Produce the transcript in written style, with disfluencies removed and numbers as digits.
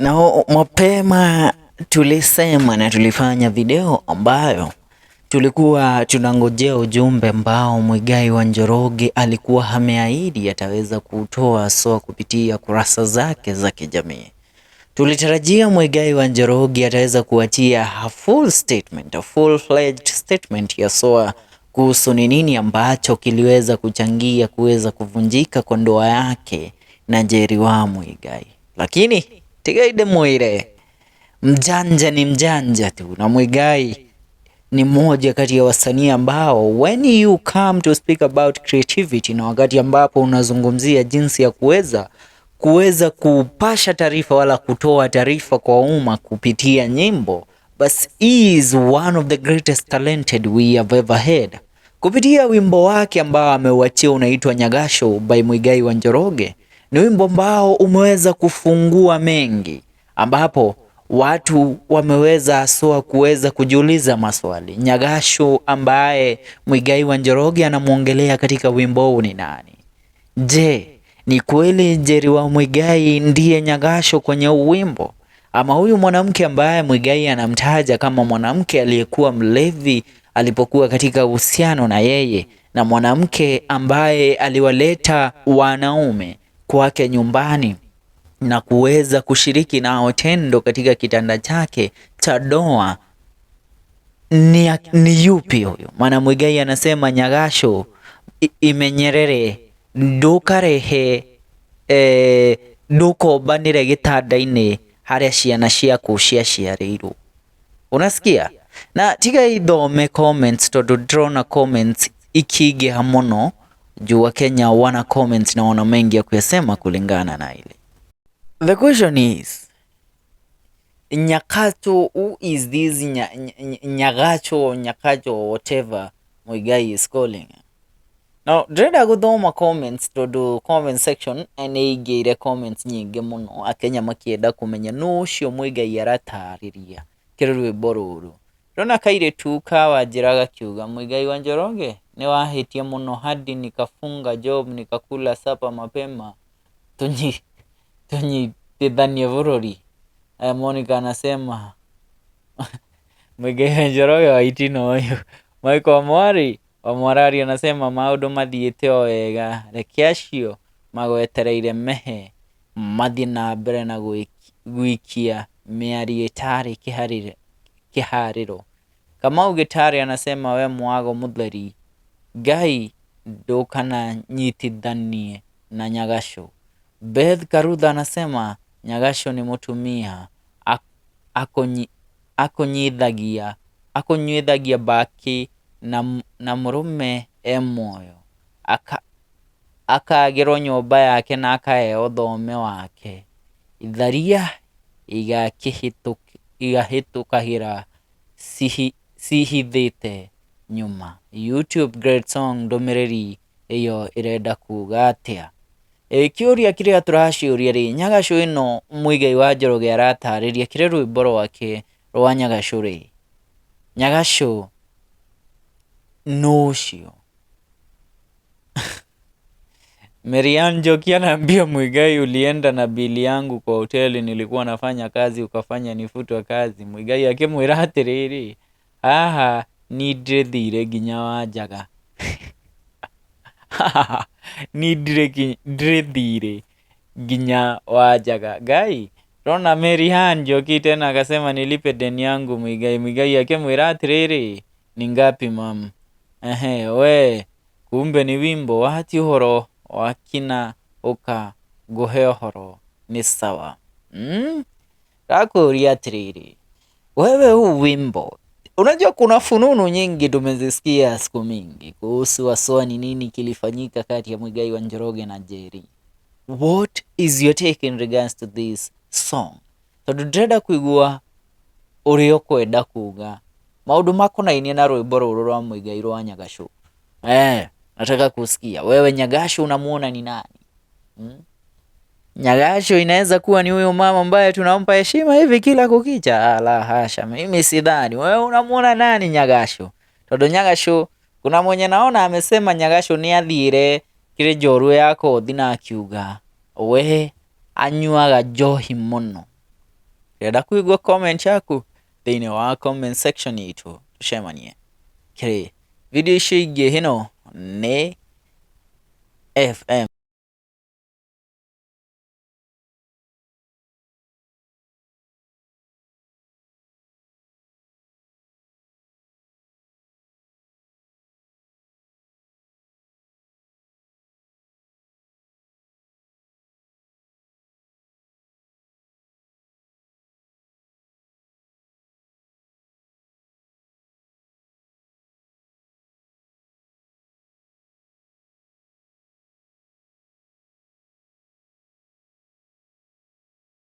Na mapema tulisema na tulifanya video ambayo tulikuwa tunangojea ujumbe ambao Muigai wa Njoroge alikuwa ameahidi ataweza kutoa kupitia kurasa zake za kijamii. Tulitarajia Muigai wa Njoroge ataweza kuatia a full statement, a full-fledged statement ya kuhusu ni nini ambacho kiliweza kuchangia kuweza kuvunjika kwa ndoa yake na Njeri wa Muigai. Lakini tigaide mwire, mjanja ni mjanja tu, na Muigai ni mmoja kati ya wasanii ambao when you come to speak about creativity, na wakati ambapo unazungumzia jinsi ya kuweza kupasha taarifa wala kutoa taarifa kwa umma kupitia nyimbo, but he is one of the greatest talented we have ever had. Kupitia wimbo wake ambao ameuachia unaitwa Nyagashu by Muigai wa Njoroge, ni wimbo ambao umeweza kufungua mengi, ambapo watu wameweza kuweza kujiuliza maswali. Nyagashu ambaye Muigai wa Njoroge anamuongelea katika wimbo huu ni nani? Je, ni kweli Njeri wa Muigai ndiye Nyagashu kwenye wimbo? Ama huyu mwanamke ambaye Muigai anamtaja kama mwanamke aliyekuwa mlevi alipokuwa katika uhusiano na yeye, na mwanamke ambaye aliwaleta wanaume kwake nyumbani na kuweza kushiriki nao tendo katika kitanda chake cha ndoa, ni yupi huyo? Maana Muigai anasema Nyagashu imenyerere ndukarehe ndukombanire gitanda-ini haria ciana ciaku ciaciarirwo. Unasikia? Na tiga ithome comments tondu ndrona comments ikiingiha muno juu Kenya wana comments na wana mengi ya kuyasema kulingana na ile. The question is, Nyakacho, who is this Nyakacho, whatever Muigai is calling? Now, ndĩrenda gũthoma comments tondu comment section nĩigĩire comments nyingĩ mũno, Akenya makĩenda kũmenya nũ ũcio Muigai aratarĩria kĩrĩ rwĩmbo rũrũ. Ndona kairĩtu kawanjĩra gakiuga Muigai wa Njoroge nĩ wahĩtie mũno hadi nikafunga job nikakula sapa mapema tunyitithanie bũrũri. Monica anasema Muigai wa Njoroge wa itino ũyũ. Michael Omwari anasema maũndũ mathiĩte o wega, reke acio magwetereire mehe mathiĩ na mbere na gũikia mĩario ĩtarĩ kĩharĩro. Kamau Gĩtarĩ anasema we mwago mũtheri, Ngai ndũkananyitithanie na Nyagashu. Beth Karutha anasema Nyagashu ni mũtumia akonyithagia baki na mũrũme muoyo, akagĩrwo nyũmba yake na akaheo thome wake, itharia igahĩtũkagĩra cihithĩte nyuma. YouTube great song, ndũmĩrĩri ĩyo ĩrenda kuga atĩa? Kĩũria kĩrĩa tũraciũria rĩ, Nyagashu ĩno Muigai wa Njoroge aratarĩria kĩrĩ rwĩmbo rwake rwa Nyagashu rĩ, Nyagashu nũ ũcio? Marian Njoki anaambia Muigai, ulienda na bili yangu kwa hoteli nilikuwa nafanya kazi ukafanya nifutwe kazi. Muigai akimwĩra atĩrĩrĩ, haha ni ndĩrĩthire nginya Wanjaga. Ni ndĩrĩthire nginya Wanjaga. Ngai, rona Marian Njoki tena akasema nilipe deni yangu Muigai. Muigai akimwĩra atĩrĩrĩ, ni ngapi mam? We kumbe ni wimbo wati uhoro wakina uka nguhe uhoro ni sawa. Kakuria atiriri, wewe huu wimbo, unajua kuna fununu nyingi tumezisikia siku mingi kuhusu haswa ni nini kilifanyika kati ya Muigai wa Njoroge na Njeri. What is your take in regards to this song? Tondu ndĩrenda kuigua ũrĩa ũkwenda kuga maũndũ makonainie na rwĩmbo rũrũ rwa Muigai rwa Nyagashu. Nataka kusikia wewe Nyagashu unamuona ni nani? Nyagashu inaweza kuwa ni huyo mama ambaye tunampa heshima hivi kila kukicha? La hasha, mimi sidhani. Wewe unamuona nani Nyagashu? Tondu Nyagashu, kuna mwenye naona amesema Nyagashu ni athire kire njorua yako thina akiuga we anyuaga njohi muno. renda kuigua comment yaku thĩinĩ wa comment section itũ tucemanie. Kĩrĩ video icio ingĩ, hino nĩ FM.